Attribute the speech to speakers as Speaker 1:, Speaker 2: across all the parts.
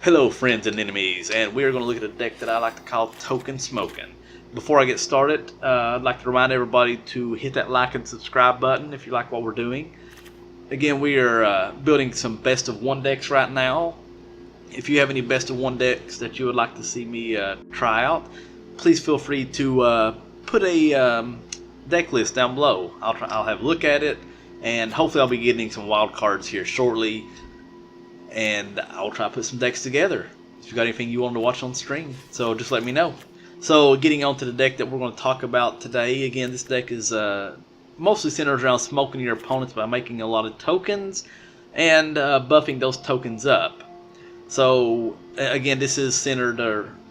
Speaker 1: Hello friends and enemies, and we are going to look at a deck that I like to call Token Smoken. Before I get started, I'd like to remind everybody to hit that like and subscribe button if you like what we're doing. Again, we are building some best of one decks right now. If you have any best of one decks that you would like to see me try out, please feel free to put a deck list down below. I'll have a look at it, and hopefully I'll be getting some wild cards here shortly. And I'll try to put some decks together. If you got anything you want to watch on stream, so just let me know. So getting on to the deck that we're going to talk about today. Again, this deck is mostly centered around smoking your opponents by making a lot of tokens and buffing those tokens up. So again, this is centered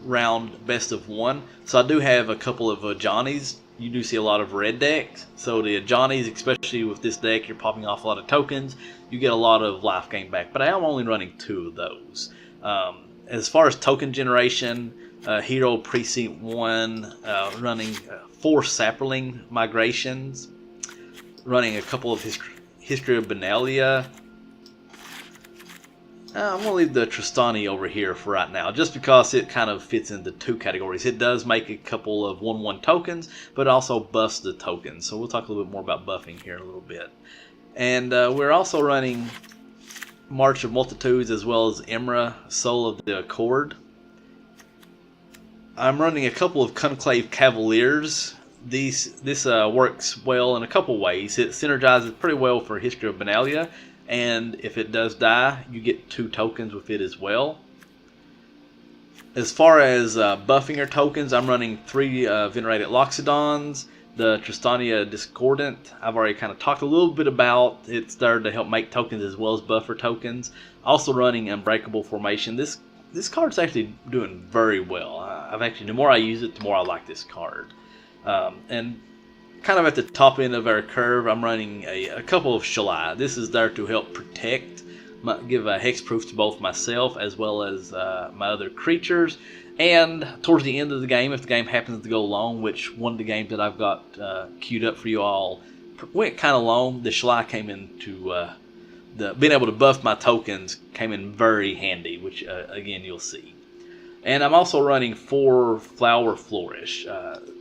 Speaker 1: around best of one. So I do have a couple of Ajanis. You do see a lot of red decks. So the Ajanis, especially with this deck, you're popping off a lot of tokens. You get a lot of life gain back. But I am only running 2 of those. As far as token generation, Hero of Precinct One, running 4 Saproling Migrations, running a couple of History of Benalia. I'm going to leave the Tristani over here for right now, just because it kind of fits into 2 categories. It does make a couple of 1/1 tokens, but also buffs the tokens. So we'll talk a little bit more about buffing here in a little bit. And we're also running March of Multitudes as well as Emmara, Soul of the Accord. I'm running a couple of Conclave Cavaliers. This works well in a couple ways. It synergizes pretty well for History of Benalia, and if it does die, you get 2 tokens with it as well. As far as buffing your tokens, I'm running 3 Venerated Loxodons. The Tristania Discordant, I've already kind of talked a little bit about. It's there to help make tokens as well as buffer tokens. Also running Unbreakable Formation. This card's actually doing very well. The more I use it, the more I like this card. And kind of at the top end of our curve, I'm running a couple of Shalai. This is there to help protect, give a hexproof to both myself as well as my other creatures. And towards the end of the game, if the game happens to go long, which one of the games that I've got queued up for you all went kind of long, the Shalai came into being able to buff my tokens came in very handy, which again you'll see. And I'm also running 4 Flourish.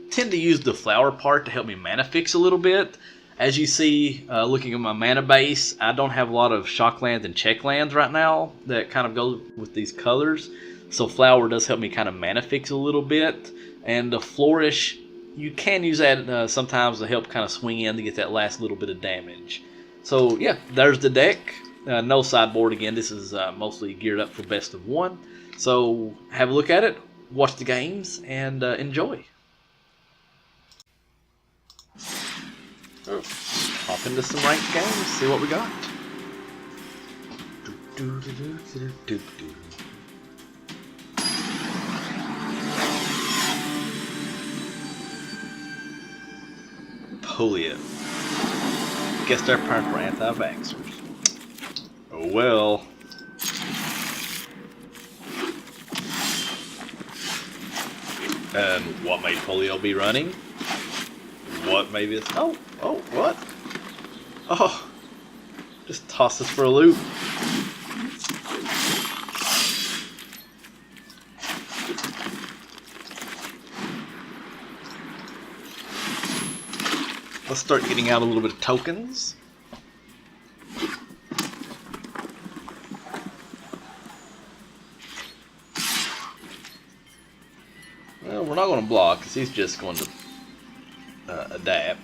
Speaker 1: Tend to use the flower part to help me mana fix a little bit. As you see, looking at my mana base, I don't have a lot of shock lands and check lands right now that kind of go with these colors. So flower does help me kind of mana fix a little bit. And the Flourish, you can use that sometimes to help kind of swing in to get that last little bit of damage. So yeah, there's the deck. No sideboard again. This is mostly geared up for best of one. So have a look at it, watch the games, and enjoy. Hop into some ranked games, see what we got. Polio. Guess they're parked for anti-vaxxers. Oh well. And what may polio be running? What may this? Oh, what? Oh, just toss us for a loop. Let's start getting out a little bit of tokens. Well, we're not going to block because he's just going to adapt.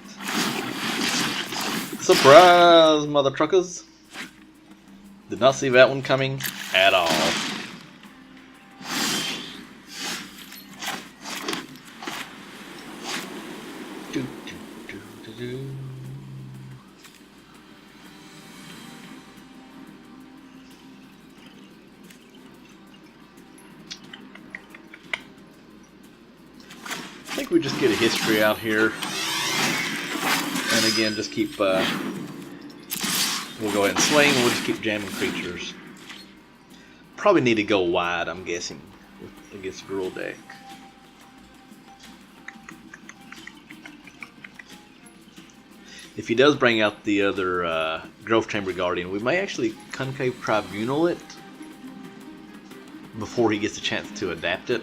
Speaker 1: Surprise, mother truckers! Did not see that one coming at all. I think we just get a history out here, and again just keep we'll go ahead and swing, and we'll just keep jamming creatures. Probably need to go wide, I'm guessing, against the rule deck. If he does bring out the other Growth Chamber Guardian, we may actually Conclave Tribunal it. before he gets a chance to adapt it.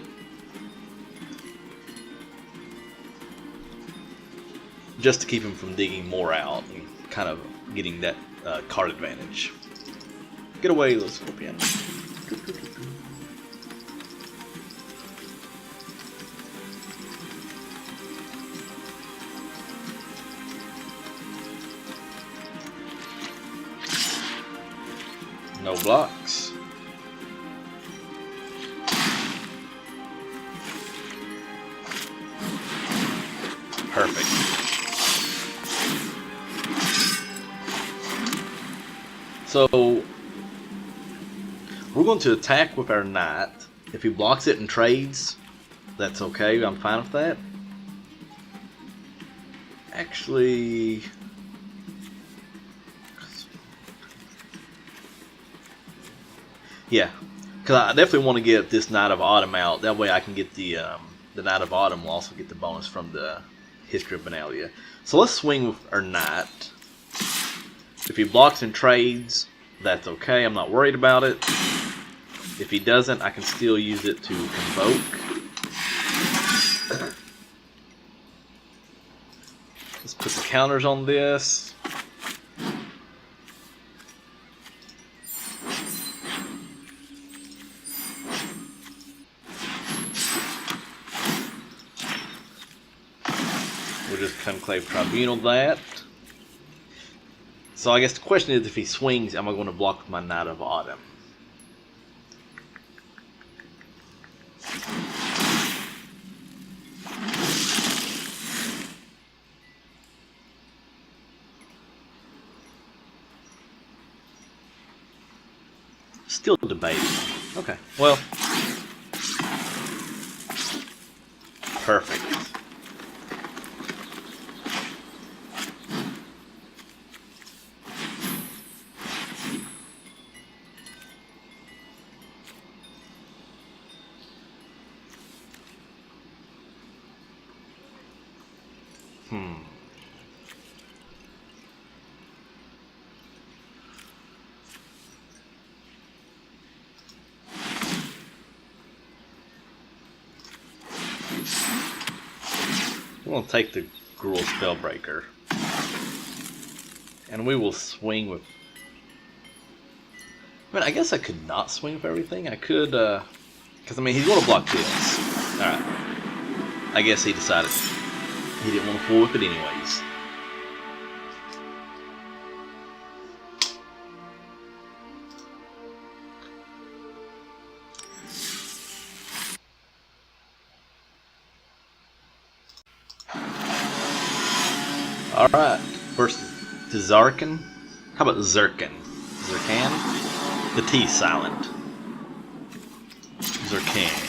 Speaker 1: Just to keep him from digging more out and kind of getting that card advantage. Get away, little scorpion. No blocks. Perfect. So we're going to attack with our knight. If he blocks it and trades, that's okay. I'm fine with that. Actually, yeah, because I definitely want to get this Knight of Autumn out. That way I can get the Knight of Autumn will also get the bonus from the History of Benalia. So let's swing with our Knight. If he blocks and trades, that's okay. I'm not worried about it. If he doesn't, I can still use it to convoke. Let's put the counters on this. We'll just Conclave Tribunal that. So I guess the question is, if he swings, am I going to block with my Knight of Autumn? Still debating. Okay, well, perfect. I'm going to take the Gruul Spellbreaker. And we will swing with... I mean, I guess I could not swing with everything. I could, because, I mean, he's going to block this. Alright. I guess he decided he didn't want to fool with it anyways. Alright, first to Zarkin. How about Zirkin? Zirkan? The T's silent. Zirkan.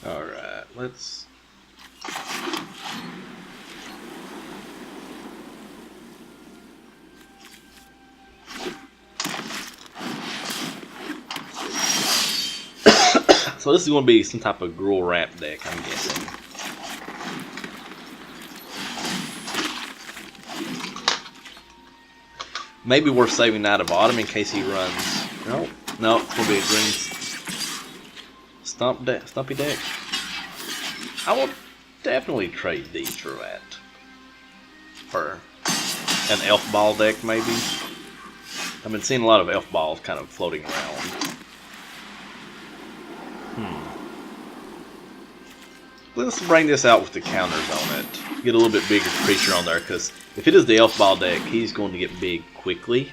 Speaker 1: Alright, let's... So this is going to be some type of Gruul Ramp deck, I'm guessing. Maybe worth saving Knight of Autumn in case he runs... No, no, it's going to be a green stumpy deck. I will definitely trade these for that. For an Elf Ball deck, maybe. I've been seeing a lot of Elf Balls kind of floating around. Let's bring this out with the counters on it. Get a little bit bigger creature on there, because if it is the Elf Ball deck, he's going to get big quickly.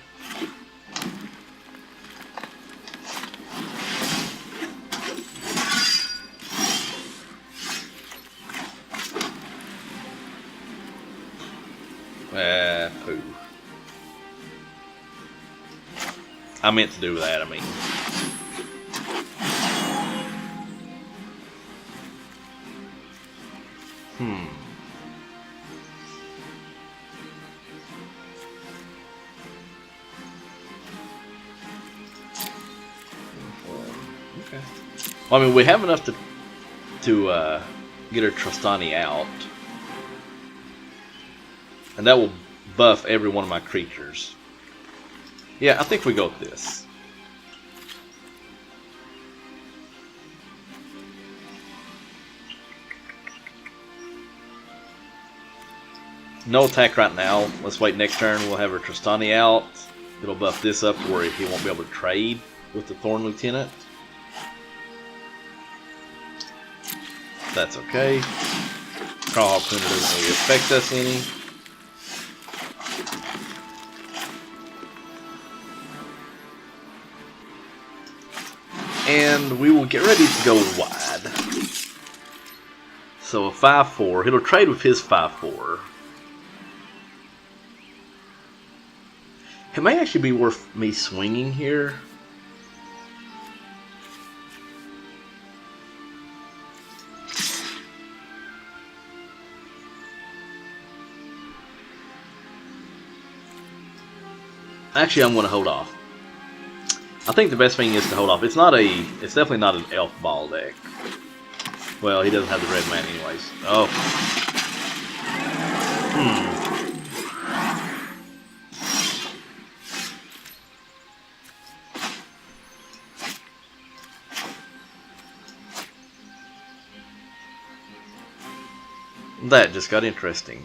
Speaker 1: Pooh. I meant to do that, I mean. Okay. Well, I mean, we have enough to get her Trostani out. And that will buff every one of my creatures. Yeah, I think we go with this. No attack right now. Let's wait next turn. We'll have her Trostani out. It'll buff this up where he won't be able to trade with the Thorn Lieutenant. That's okay. Crawl Harpooner doesn't really affect us any. And we will get ready to go wide. So a 5/4. He'll trade with his 5/4. It may actually be worth me swinging here. Actually, I'm going to hold off. I think the best thing is to hold off. It's definitely not an elf ball deck. Well, he doesn't have the red man anyways. Oh. That just got interesting.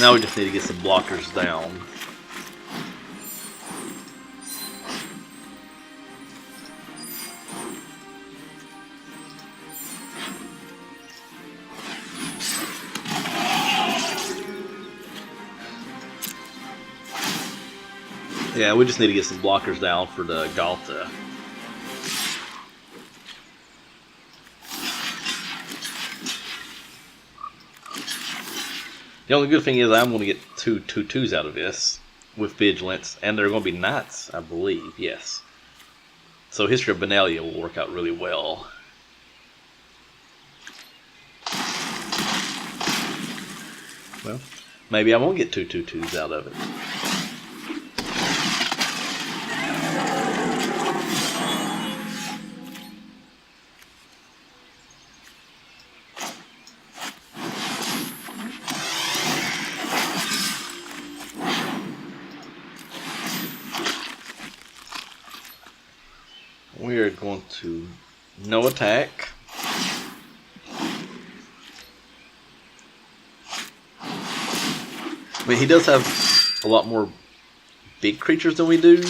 Speaker 1: Now we just need to get some blockers down. Yeah, we just need to get some blockers down for the Galta. The only good thing is I'm going to get two 2/2s out of this with Vigilance, and they're going to be Knights, I believe, yes. So History of Benalia will work out really well. Well, maybe I won't get two 2/2s out of it. We are going to no attack. I mean, he does have a lot more big creatures than we do.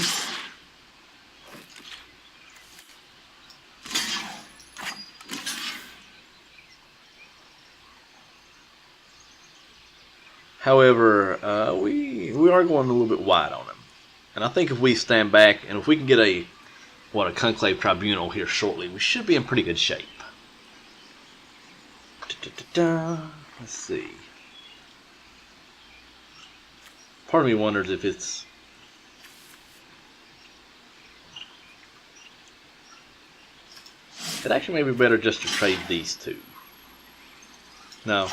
Speaker 1: However, we are going a little bit wide on him. And I think if we stand back and if we can get a Conclave Tribunal here shortly, we should be in pretty good shape. Let's see. Part of me wonders if it's... It actually may be better just to trade these two. No.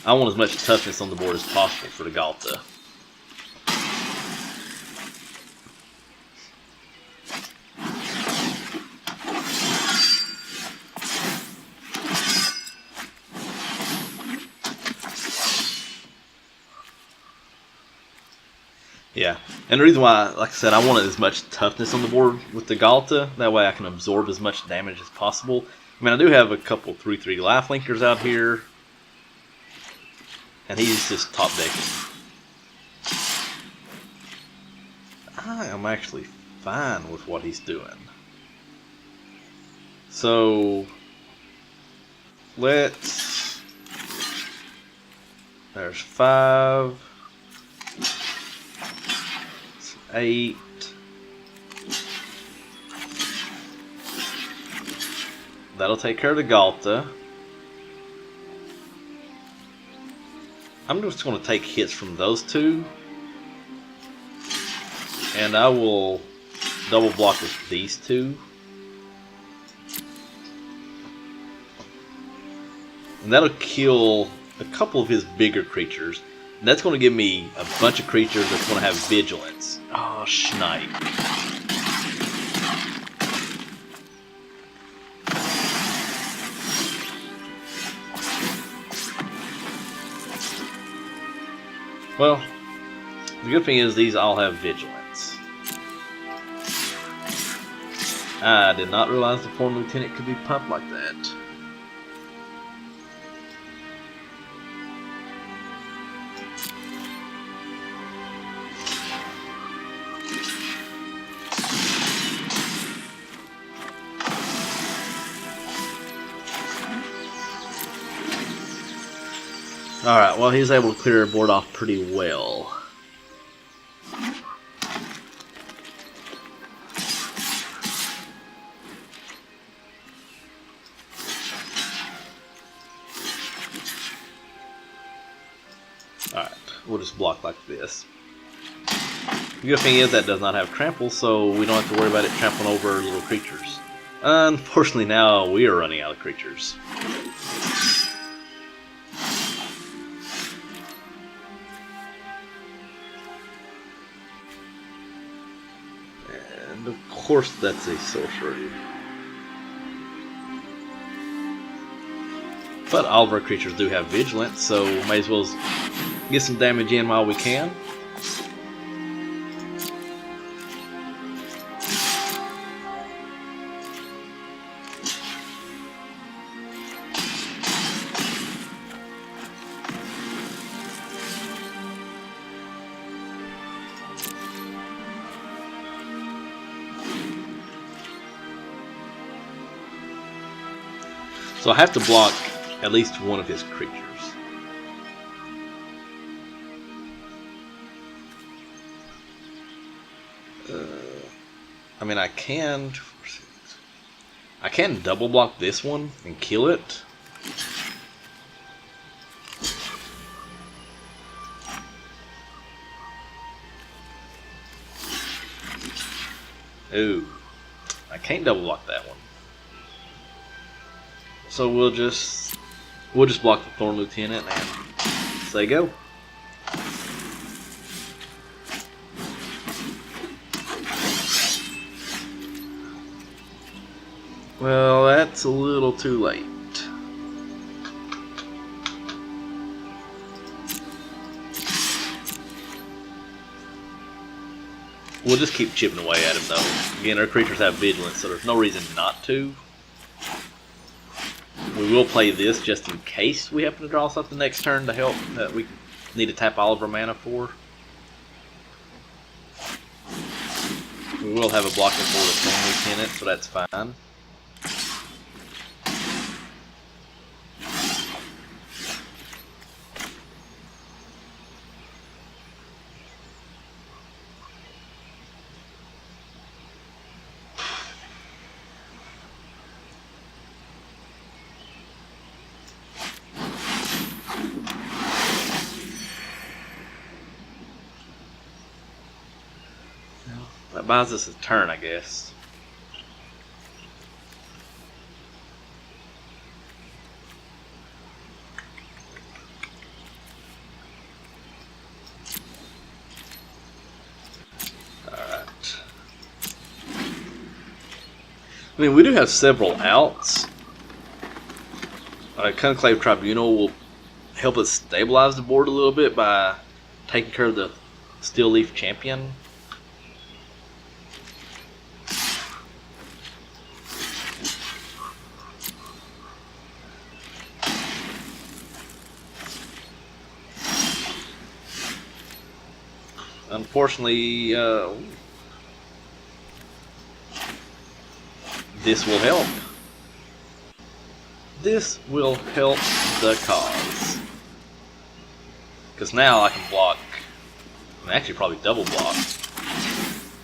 Speaker 1: I want as much toughness on the board as possible for the Galta. Yeah, and the reason why, like I said, I wanted as much toughness on the board with the Galta. That way I can absorb as much damage as possible. I mean, I do have a couple 3/3 Lifelinkers out here. And he's just top decking. I am actually fine with what he's doing. So, let's... There's 5... 8. That'll take care of the Galta. I'm just going to take hits from those two. And I will double block with these two. And that'll kill a couple of his bigger creatures. And that's going to give me a bunch of creatures that's going to have vigilance. Oh, shnipe. Well, the good thing is these all have vigilance. I did not realize the Form Lieutenant could be pumped like that. Alright, well, he's able to clear our board off pretty well. Alright, we'll just block like this. The good thing is that does not have trample, so we don't have to worry about it trampling over little creatures. Unfortunately, now we are running out of creatures. And of course that's a sorcery. But all of our creatures do have vigilance, so may as well get some damage in while we can. So I have to block at least one of his creatures. I mean, I can double block this one and kill it. Ooh, I can't double block that one. So we'll just block the Thorn Lieutenant and say go. Well, that's a little too late. We'll just keep chipping away at him though. Again, our creatures have vigilance, so there's no reason not to. We will play this just in case we happen to draw something next turn to help that we need to tap all of our mana for. We will have a blocker for the Thorn Lieutenant, so that's fine. That buys us a turn, I guess. Alright. I mean, we do have several outs. Conclave Tribunal will help us stabilize the board a little bit by taking care of the Steel Leaf Champion. Unfortunately, this will help. This will help the cause. Because now I can block, and actually probably double block.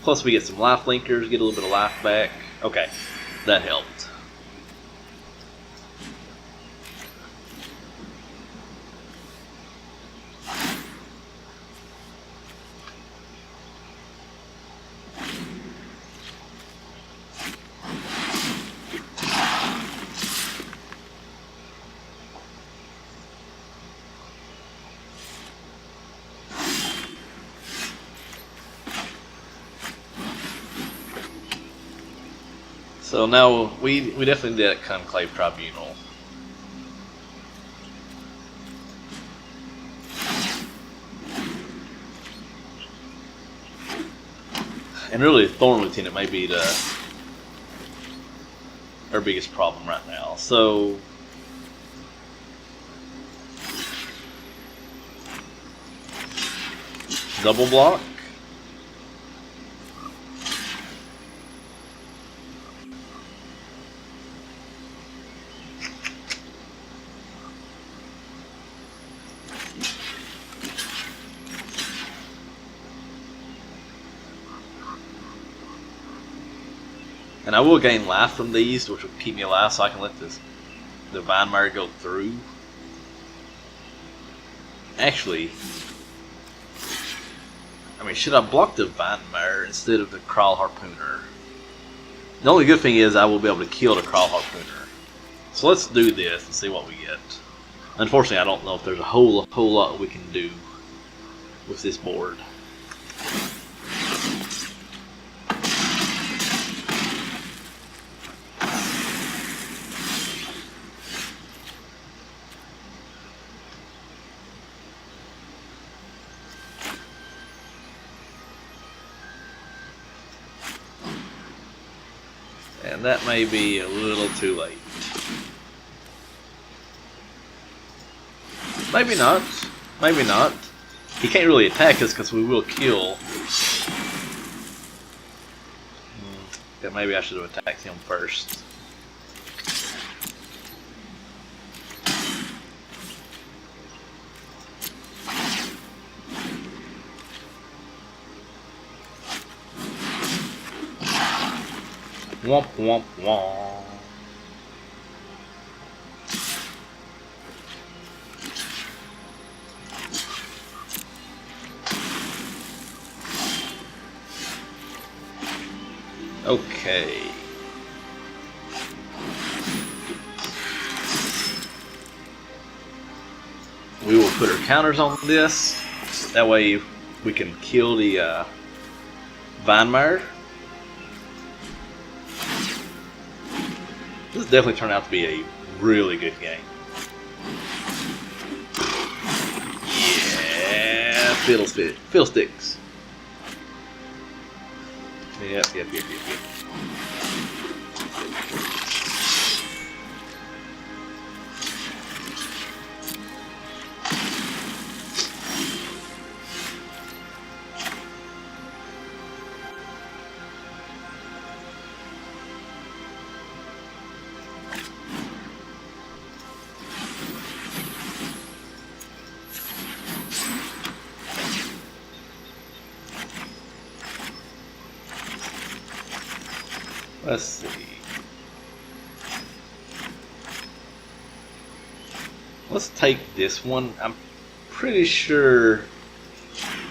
Speaker 1: Plus we get some life linkers, get a little bit of life back. Okay, that helped. So now we definitely did that Conclave Tribunal. And really, Thorn Lieutenant may be our biggest problem right now. So double block. And I will gain life from these, which will keep me alive, so I can let the Vinemire go through. Actually, I mean, should I block the Vinemire instead of the Crawl Harpooner? The only good thing is I will be able to kill the Crawl Harpooner. So let's do this and see what we get. Unfortunately, I don't know if there's a whole lot we can do with this board. And that may be a little too late. Maybe not. Maybe not. He can't really attack us because we will kill. Yeah, maybe I should have attacked him first. Womp womp womp. Okay. We will put our counters on this. That way we can kill the Vinemire. This definitely turned out to be a really good game. Yeah, fiddlesticks. Yep. Let's see. Let's take this one. I'm pretty sure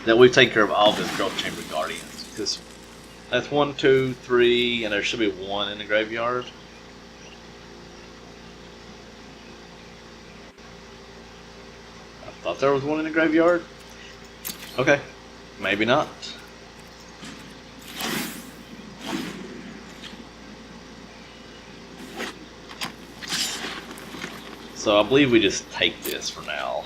Speaker 1: that we've taken care of all the Growth Chamber Guardians. Because that's 1, 2, 3, and there should be 1 in the graveyard. I thought there was 1 in the graveyard. Okay, maybe not. So I believe we just take this for now.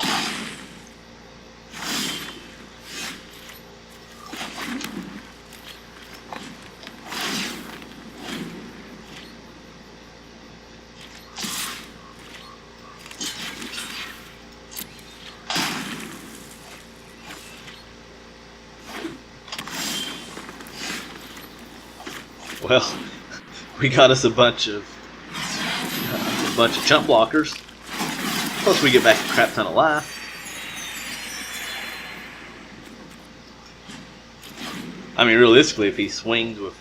Speaker 1: Well, we got us a bunch of chump blockers. Plus we get back a crap ton of life. I mean, realistically, if he swings with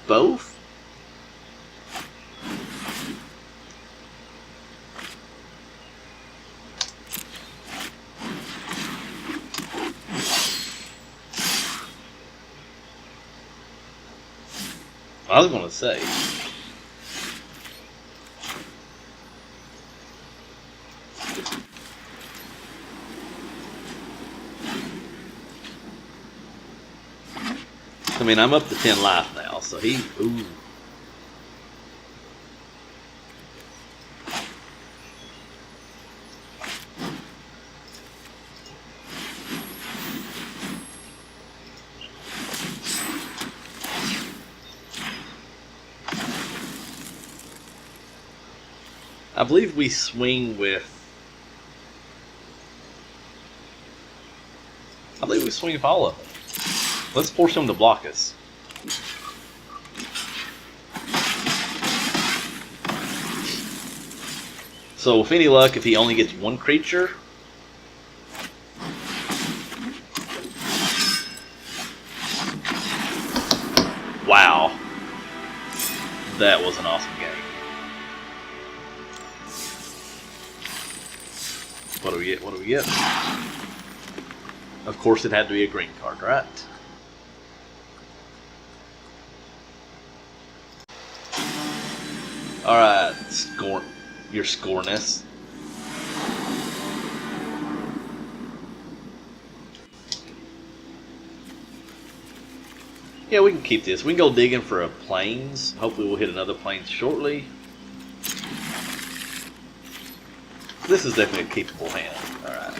Speaker 1: both, I was going to say. I mean, I'm up to 10 life now, so he... Ooh. I believe we swing with... I believe we swing with all of them. Let's force him to block us. So with any luck, if he only gets one creature... Wow. That was an awesome game. What do we get? What do we get? Of course it had to be a green card, right? Alright, your scorness. Yeah, we can keep this. We can go digging for a plains. Hopefully we'll hit another plains shortly. This is definitely a keepable hand. Alright.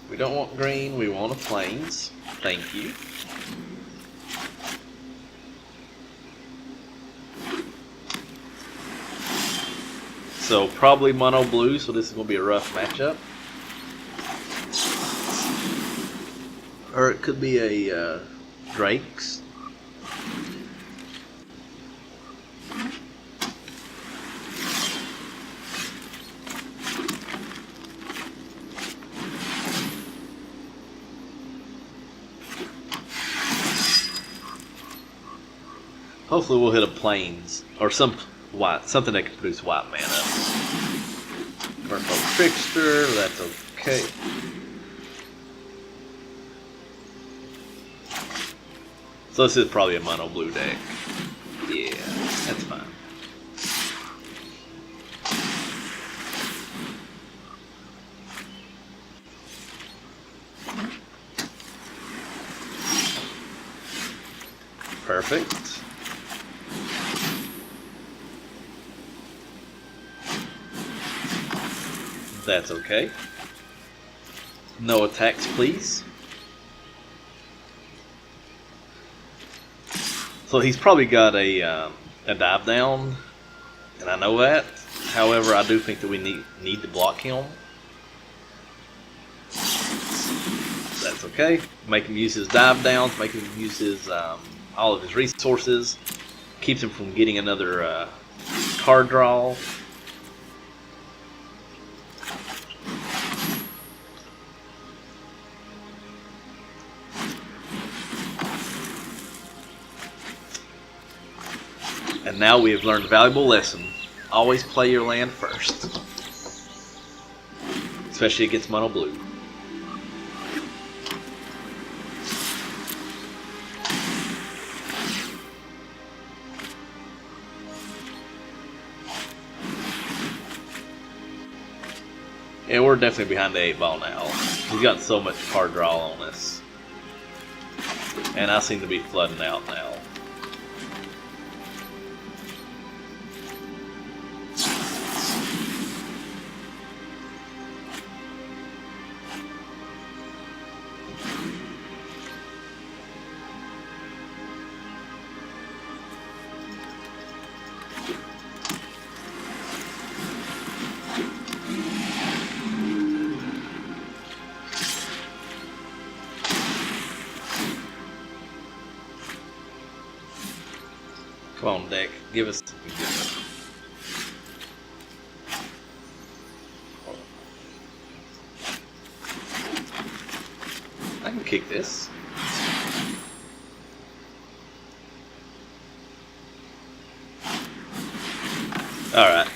Speaker 1: We don't want green, we want a plains. Thank you. So probably mono blue, so this is going to be a rough matchup. Or it could be a Drake's. Hopefully we'll hit a plains or some white, something that can produce white mana. Merfolk Trickster, that's okay. So this is probably a mono blue deck. Yeah, that's fine. Perfect. That's okay. No attacks, please. So he's probably got a dive down, and I know that. However, I do think that we need to block him. That's okay. Make him use his dive downs. Make him use his all of his resources. Keeps him from getting another card draw. And now we have learned a valuable lesson. Always play your land first. Especially against mono blue. Yeah, we're definitely behind the 8 ball now. We've got so much card draw on us. And I seem to be flooding out now. Come on, deck. Give us something different. I can kick this. Alright.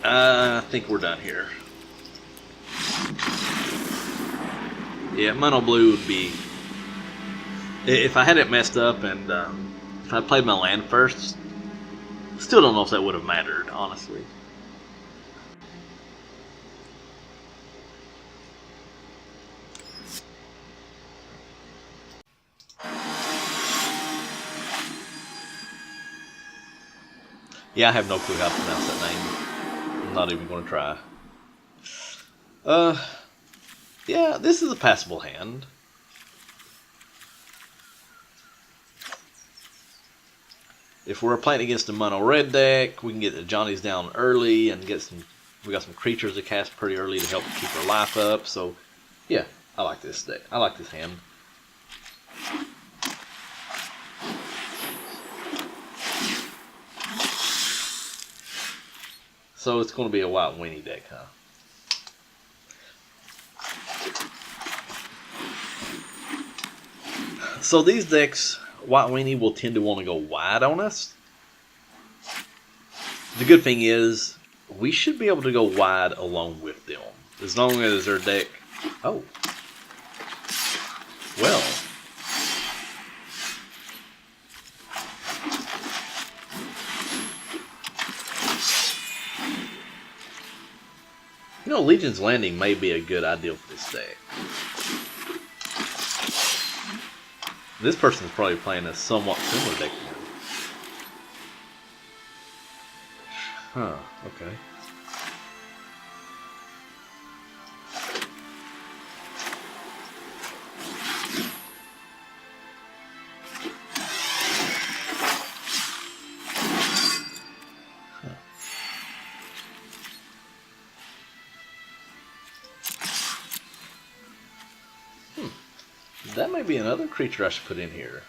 Speaker 1: I think we're done here. Yeah, mono blue would be... If I had it messed up and... if I played my land first, still don't know if that would have mattered, honestly. Yeah, I have no clue how to pronounce that name. I'm not even going to try. Yeah, this is a passable hand. if we're playing against a mono red deck, we can get the Ajani's down early and get some. We got some creatures to cast pretty early to help keep our life up. So, yeah, I like this deck. I like this hand. So it's going to be a white weenie deck, huh? So these decks, white weenie will tend to want to go wide on us. The good thing is, we should be able to go wide along with them. As long as their deck... Oh. Well. You know, Legion's Landing may be a good idea for this deck. This person's probably playing a somewhat similar deck to me. Huh, okay. That may be another creature I should put in here.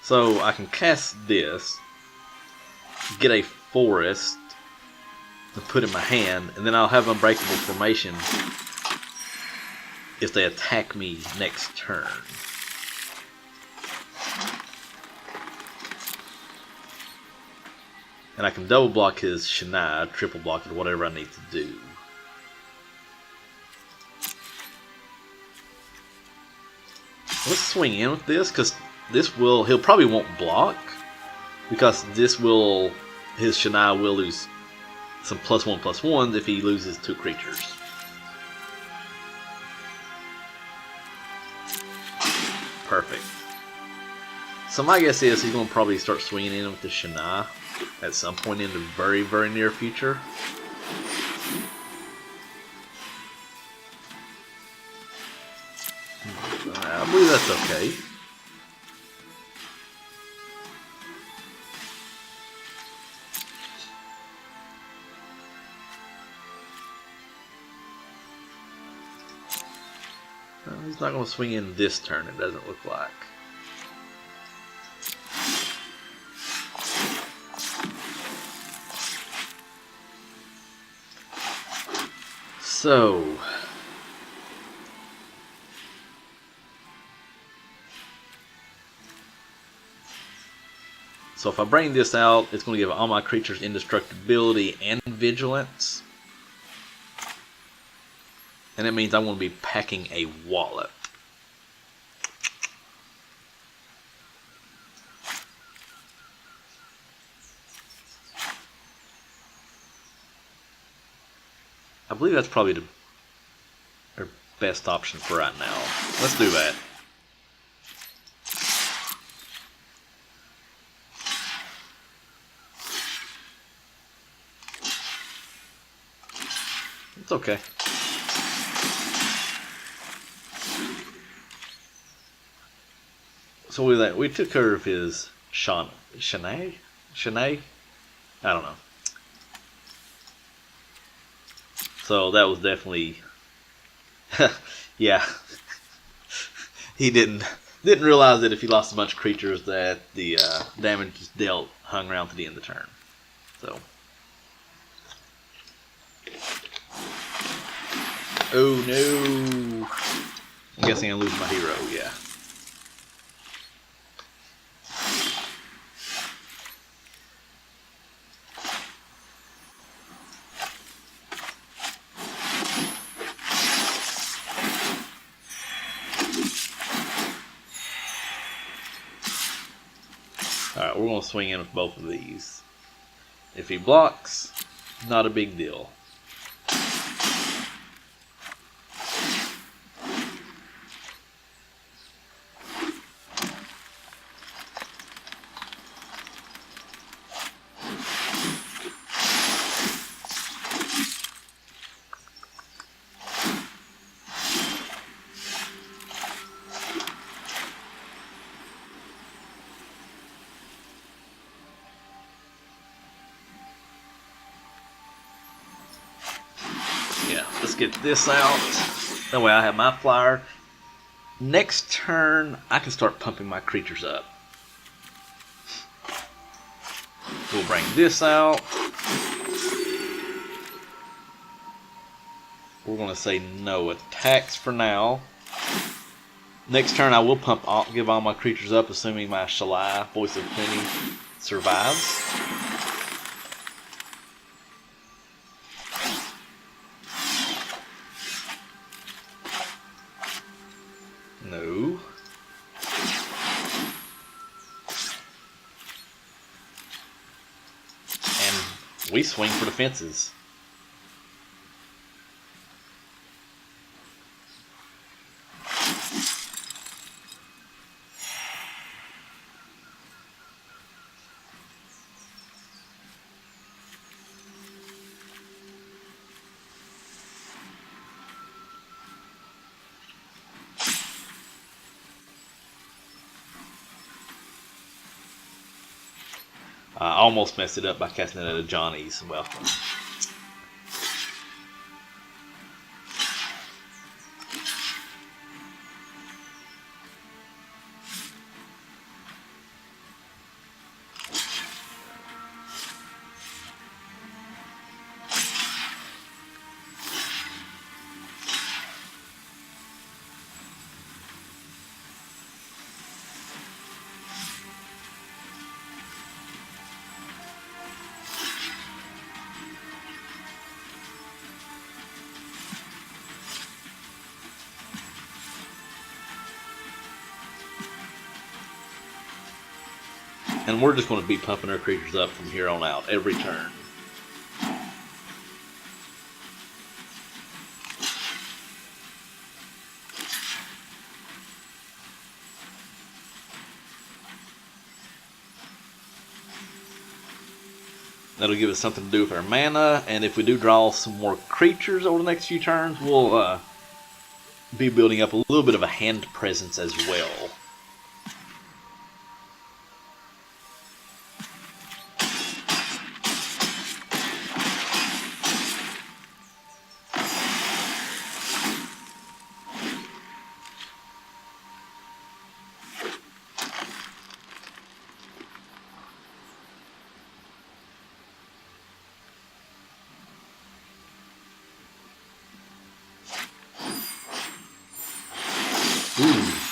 Speaker 1: So I can cast this, get a forest to put in my hand, and then I'll have Unbreakable Formation if they attack me next turn. And I can double block his Shalai, triple block it, whatever I need to do. Let's swing in with this, because he'll probably won't block, because his Shalai will lose some +1/+1s if he loses 2 creatures. Perfect. So my guess is he's going to probably start swinging in with the Shalai at some point in the very, very near future. I believe that's okay. He's not going to swing in this turn, it doesn't look like. So if I bring this out, it's going to give all my creatures indestructibility and vigilance. And it means I'm going to be packing a wallet. I believe that's probably our best option for right now. Let's do that. It's okay. So we took care of his Shalai? I don't know. So that was definitely, yeah. He didn't realize that if he lost a bunch of creatures that the damage dealt hung around to the end of the turn. So. Oh no! I'm guessing I lose my hero. Yeah. Alright, we're going to swing in with both of these. If he blocks, not a big deal. Let's get this out. That way I have my flyer. Next turn, I can start pumping my creatures up. We'll bring this out. We're going to say no attacks for now. Next turn, I will give all my creatures up, assuming my Shalai, Voice of Plenty, survives. No. And we swing for the fences. I almost messed it up by casting it at Ajani's. Well, and we're just going to be pumping our creatures up from here on out every turn. That'll give us something to do with our mana, and if we do draw some more creatures over the next few turns, we'll be building up a little bit of a hand presence as well.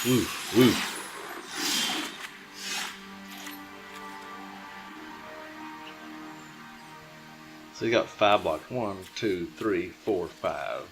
Speaker 1: Ooh. So you got 5 blocks. 1, 2, 3, 4, 5.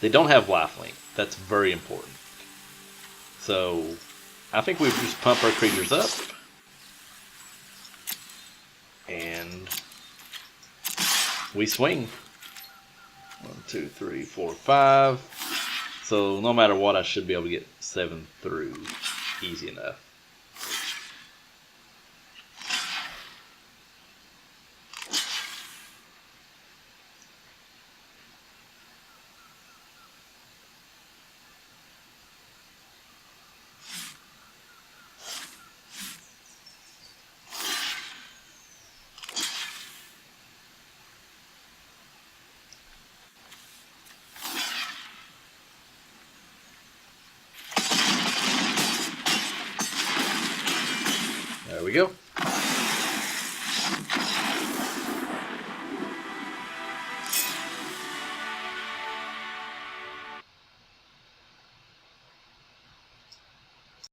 Speaker 1: They don't have lifelink. That's very important. So I think we just pump our creatures up. And we swing. 1, 2, 3, 4, 5. So no matter what, I should be able to get 7 through. Easy enough. There we go.